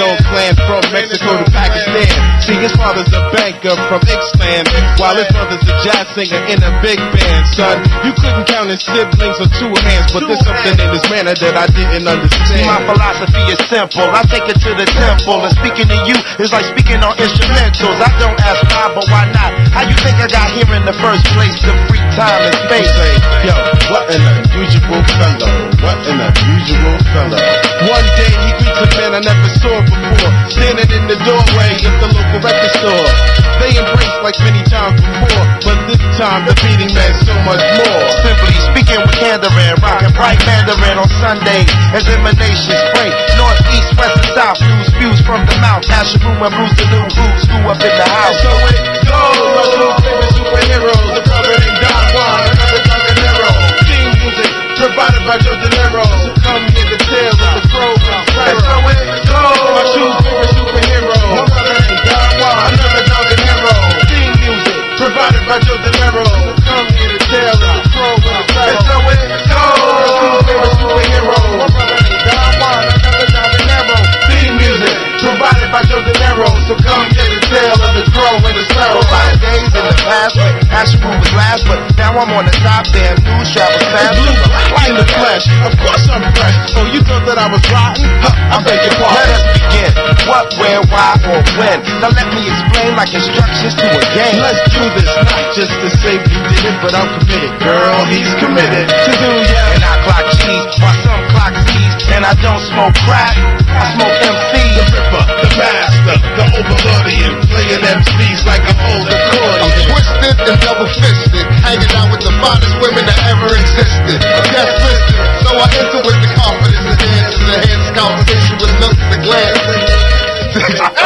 Dog clan from Mexico to Pakistan. See, his father's a banker from Ixtlan, while his brother's a jazz singer in a big band. Son, you couldn't count his siblings on two hands, but there's something in his manner that I didn't understand. My philosophy is simple. I take it to the temple, and speaking to you is like speaking on instrumentals. I don't ask why, but why not? How you think I got here in the first place? The free time and space. Yo, what an unusual fellow. What an unusual fellow. One day he greets a man I never saw before, standing in the doorway of the local record store. They embraced like many times before, but this time the meeting meant so much more. Simply speaking with Mandarin, rocking bright Mandarin on Sunday as emanation spray. North, east, west, and south, views from the mouth. Asheru and Bruce the new who's who up in the house. So it goes, my two favorite superheroes, a brother named Don Juan, another Juggernero. Theme music provided by Joe De Niro. So come hear the tales of the crow and sparrow. So it goes, my two favorite superheroes, a brother named Don Juan, another Juggernero. Theme music provided by Joe De Niro. So come hear the tales of the crow and sparrow. So it goes, my two favorite superheroes, a brother named Don Juan, another Juggernero. Theme music provided by Joe De Niro. So come hear the tale of the crow and the sparrow. 5 days in the past when Asheru was last, but now I'm on the top. Damn news travels fast. In the flesh, of course I'm fresh. So you thought that I was rotten? Huh, I beg your pardon. Let us begin. What, where, why, or when? Now let me explain like instructions to a game. Let's do this, not just to say we did it, but I'm committed. Girl, he's committed to do ya. And I clock cheese while some clock C's. And I don't smoke crack, I smoke MC. The ripper, the master, the overlordian, playing MCs like I'm old accordion. I'm twisted and double-fisted, hanging out with the finest women that ever existed. Yes, listen, so I enter with the confidence and dance in the hands conversation with nothing to glance.